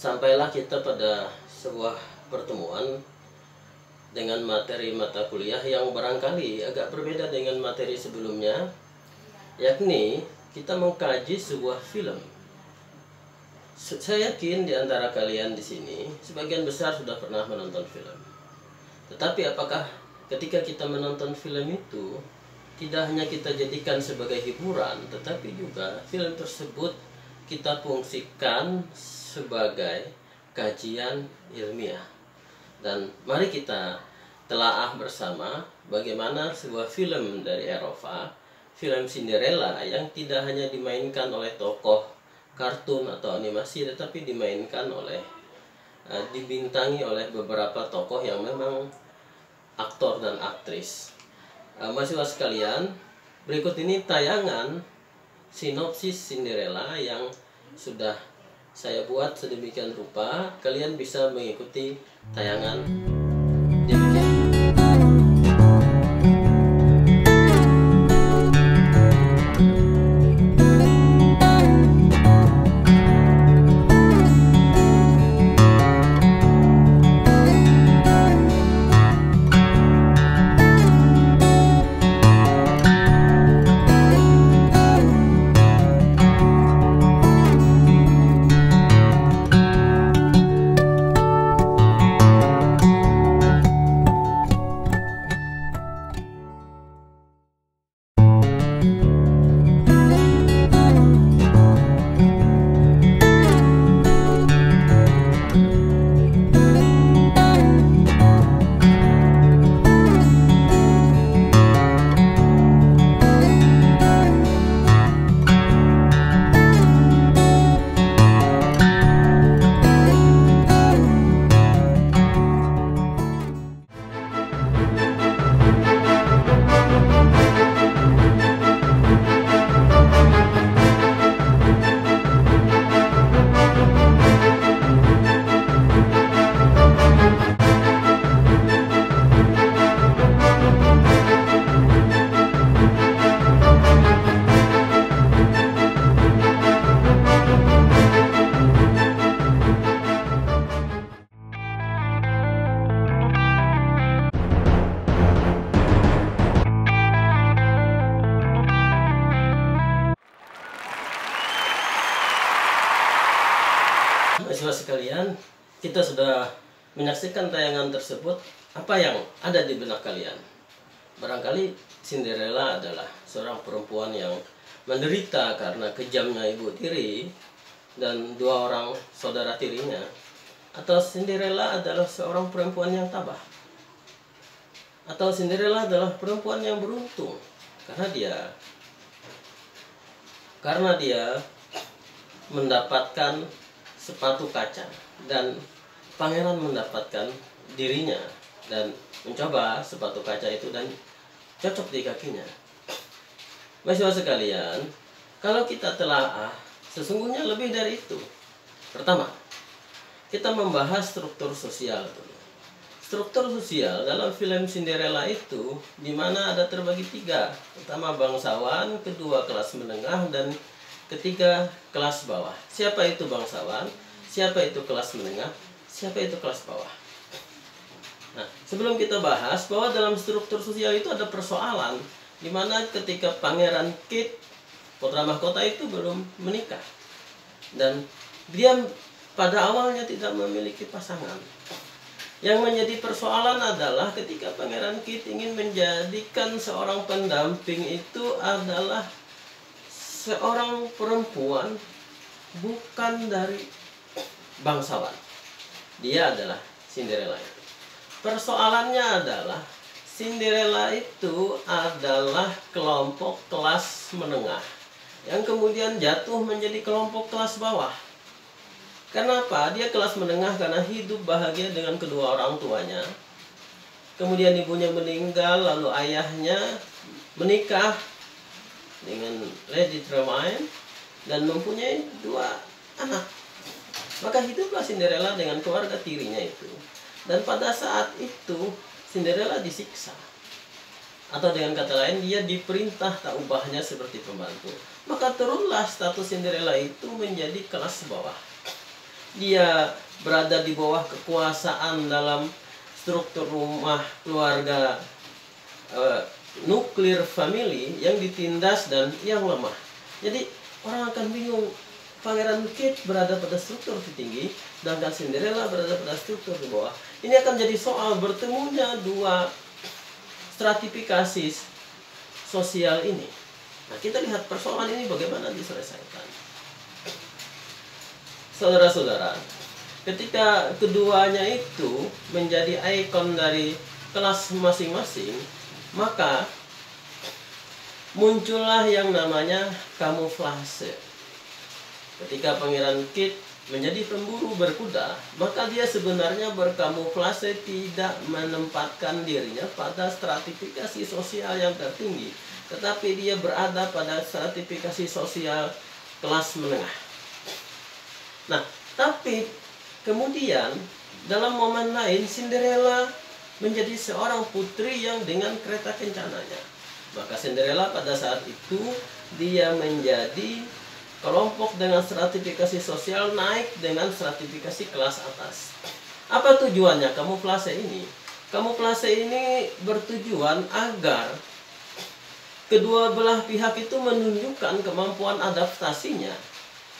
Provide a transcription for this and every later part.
Sampailah kita pada sebuah pertemuan dengan materi mata kuliah yang barangkali agak berbeda dengan materi sebelumnya, yakni kita mengkaji sebuah film. Saya yakin di antara kalian di sini sebagian besar sudah pernah menonton film. Tetapi apakah ketika kita menonton film itu tidak hanya kita jadikan sebagai hiburan, tetapi juga film tersebut kita fungsikan sebagai kajian ilmiah. Dan mari kita telaah bersama bagaimana sebuah film dari Eropa, film Cinderella, yang tidak hanya dimainkan oleh tokoh kartun atau animasi, tetapi dimainkan oleh dibintangi oleh beberapa tokoh yang memang aktor dan aktris. Mahasiswa sekalian, berikut ini tayangan sinopsis Cinderella yang sudah saya buat sedemikian rupa. Kalian bisa mengikuti tayangan demikian. Mahasiswa sekalian, kita sudah menyaksikan tayangan tersebut. Apa yang ada di benak kalian? Barangkali Cinderella adalah seorang perempuan yang menderita karena kejamnya ibu tiri dan dua orang saudara tirinya. Atau Cinderella adalah seorang perempuan yang tabah. Atau Cinderella adalah perempuan yang beruntung karena dia mendapatkan sepatu kaca dan pangeran mendapatkan dirinya dan mencoba sepatu kaca itu dan cocok di kakinya. Mahasiswa sekalian, kalau kita telaah, sesungguhnya lebih dari itu. Pertama, kita membahas struktur sosial dulu. Struktur sosial dalam film Cinderella itu di mana ada terbagi tiga. Pertama bangsawan, kedua kelas menengah, dan ketiga kelas bawah. Siapa itu bangsawan? Siapa itu kelas menengah? Siapa itu kelas bawah? Nah, sebelum kita bahas bahwa dalam struktur sosial itu ada persoalan di mana ketika Pangeran Kit, putra mahkota itu belum menikah dan dia pada awalnya tidak memiliki pasangan. Yang menjadi persoalan adalah ketika Pangeran Kit ingin menjadikan seorang pendamping itu adalah seorang perempuan bukan dari bangsawan. Dia adalah Cinderella itu. Persoalannya adalah Cinderella itu adalah kelompok kelas menengah yang kemudian jatuh menjadi kelompok kelas bawah. Kenapa? Dia kelas menengah karena hidup bahagia dengan kedua orang tuanya. Kemudian ibunya meninggal, lalu ayahnya menikah dengan Lady Tremaine dan mempunyai dua anak. Maka hiduplah Cinderella dengan keluarga tirinya itu. Dan pada saat itu Cinderella disiksa. Atau dengan kata lain, dia diperintah tak ubahnya seperti pembantu. Maka turunlah status Cinderella itu menjadi kelas bawah. dia berada di bawah kekuasaan dalam struktur rumah keluarga nuklir family yang ditindas dan yang lemah. Jadi orang akan bingung, Pangeran Kit berada pada struktur tertinggi, sedangkan Cinderella berada pada struktur di bawah. Ini akan jadi soal bertemunya dua stratifikasi sosial ini. Nah, kita lihat persoalan ini bagaimana diselesaikan. Saudara-saudara, ketika keduanya itu menjadi ikon dari kelas masing-masing, maka muncullah yang namanya kamuflase. Ketika Pangeran Kit menjadi pemburu berkuda, maka dia sebenarnya berkamuflase, tidak menempatkan dirinya pada stratifikasi sosial yang tertinggi, tetapi dia berada pada stratifikasi sosial kelas menengah. Nah, tapi kemudian dalam momen lain Cinderella menjadi seorang putri yang dengan kereta kencananya. Maka Cinderella pada saat itu dia menjadi kelompok dengan stratifikasi sosial naik dengan stratifikasi kelas atas. Apa tujuannya kamuflase ini? Kamuflase ini bertujuan agar kedua belah pihak itu menunjukkan kemampuan adaptasinya.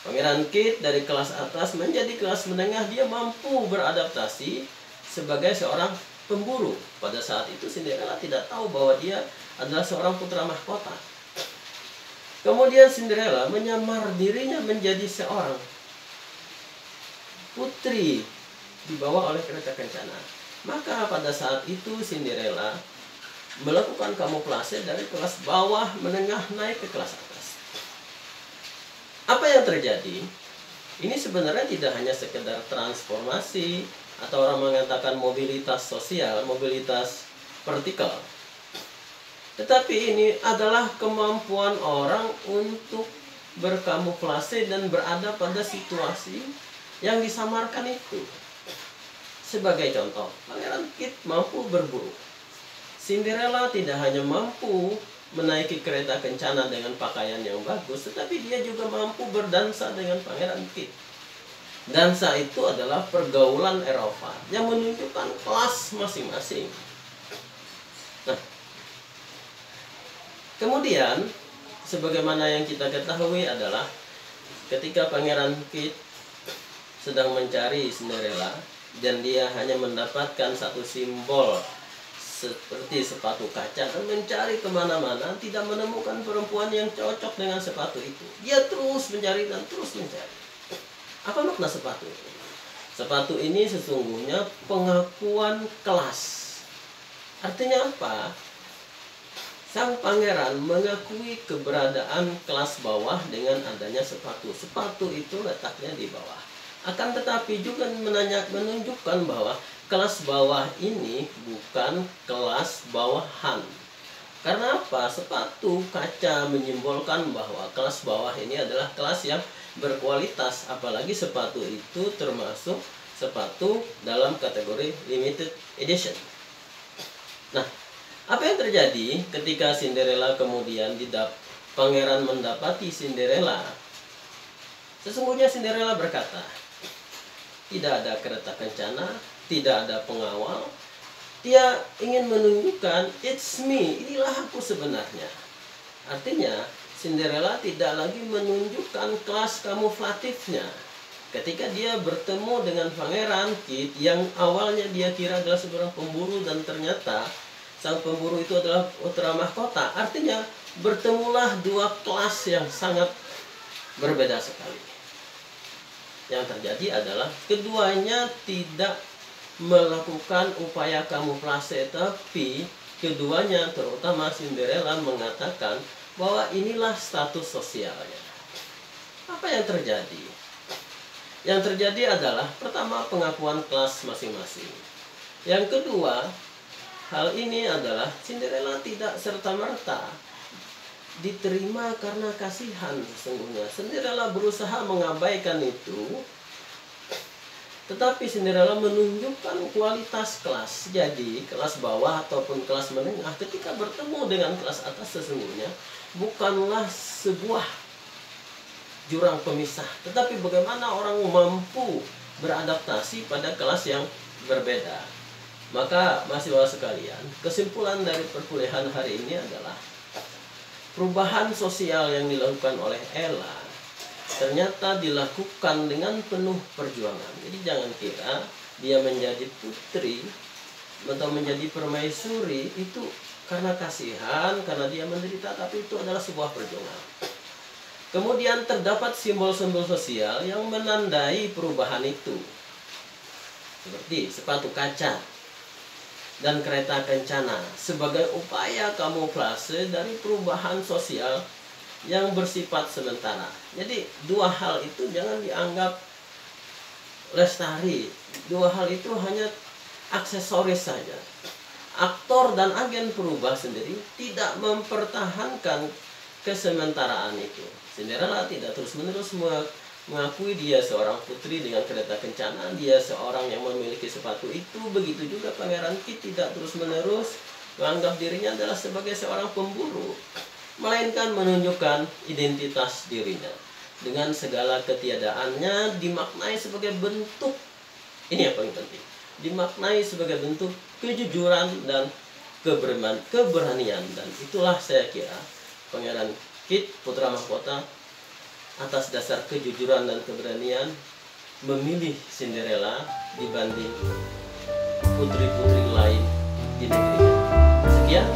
Pangeran Kit dari kelas atas menjadi kelas menengah, dia mampu beradaptasi sebagai seorang pemburu. Pada saat itu Cinderella tidak tahu bahwa dia adalah seorang putra mahkota. Kemudian Cinderella menyamar dirinya menjadi seorang putri dibawa oleh kereta kencana. Maka pada saat itu Cinderella melakukan kamuflase dari kelas bawah menengah naik ke kelas atas. Apa yang terjadi? Ini sebenarnya tidak hanya sekedar transformasi atau orang mengatakan mobilitas sosial, mobilitas vertikal. Tetapi ini adalah kemampuan orang untuk berkamuflase dan berada pada situasi yang disamarkan itu. Sebagai contoh, Pangeran Kit mampu berburu. Cinderella tidak hanya mampu menaiki kereta kencana dengan pakaian yang bagus, tetapi dia juga mampu berdansa dengan Pangeran Kit. Dansa itu adalah pergaulan Eropa yang menunjukkan kelas masing-masing. Nah, kemudian sebagaimana yang kita ketahui adalah ketika Pangeran Kit sedang mencari Cinderella dan dia hanya mendapatkan satu simbol seperti sepatu kaca dan mencari kemana-mana, tidak menemukan perempuan yang cocok dengan sepatu itu. Dia terus mencari dan terus mencari. Apa makna sepatu ini? Sepatu ini sesungguhnya pengakuan kelas. Artinya apa? Sang pangeran mengakui keberadaan kelas bawah dengan adanya sepatu. Sepatu itu letaknya di bawah. Akan tetapi juga menunjukkan bahwa kelas bawah ini bukan kelas bawahan. Karena apa? Sepatu kaca menyimbolkan bahwa kelas bawah ini adalah kelas yang berkualitas. Apalagi sepatu itu termasuk sepatu dalam kategori limited edition. Nah, apa yang terjadi ketika Cinderella kemudian pangeran mendapati Cinderella? Sesungguhnya Cinderella berkata, tidak ada kereta kencana, tidak ada pengawal. Dia ingin menunjukkan, it's me, inilah aku sebenarnya. Artinya, Cinderella tidak lagi menunjukkan kelas kamuflatifnya. Ketika dia bertemu dengan Pangeran Kit yang awalnya dia kira adalah seorang pemburu dan ternyata sang pemburu itu adalah putra mahkota. Artinya bertemulah dua kelas yang sangat berbeda sekali. Yang terjadi adalah keduanya tidak melakukan upaya kamuflase, tapi keduanya terutama Cinderella mengatakan bahwa inilah status sosialnya. Apa yang terjadi? Yang terjadi adalah pertama pengakuan kelas masing-masing. Yang kedua, hal ini adalah Cinderella tidak serta-merta diterima karena kasihan sesungguhnya. Cinderella berusaha mengabaikan itu, tetapi Cinderella menunjukkan kualitas kelas. Jadi kelas bawah ataupun kelas menengah ketika bertemu dengan kelas atas sesungguhnya bukanlah sebuah jurang pemisah, tetapi bagaimana orang mampu beradaptasi pada kelas yang berbeda. Maka mahasiswa sekalian, kesimpulan dari perkuliahan hari ini adalah perubahan sosial yang dilakukan oleh Ella ternyata dilakukan dengan penuh perjuangan. Jadi jangan kira dia menjadi putri atau menjadi permaisuri itu karena kasihan, karena dia menderita, tapi itu adalah sebuah perjuangan. Kemudian terdapat simbol-simbol sosial yang menandai perubahan itu, seperti sepatu kaca dan kereta kencana sebagai upaya kamuflase dari perubahan sosial yang bersifat sementara. Jadi dua hal itu jangan dianggap lestari. Dua hal itu hanya aksesoris saja. Aktor dan agen perubah sendiri tidak mempertahankan kesementaraan itu. Cinderella tidak terus-menerus mengakui dia seorang putri dengan kereta kencana, dia seorang yang memiliki sepatu itu. Begitu juga Pangeran Kit tidak terus-menerus menganggap dirinya adalah sebagai seorang pemburu, melainkan menunjukkan identitas dirinya dengan segala ketiadaannya dimaknai sebagai bentuk, ini yang paling penting, dimaknai sebagai bentuk kejujuran dan keberanian. Dan itulah saya kira Pangeran Kit Putra Mahkota atas dasar kejujuran dan keberanian memilih Cinderella dibanding putri-putri lain di negerinya. Sekian.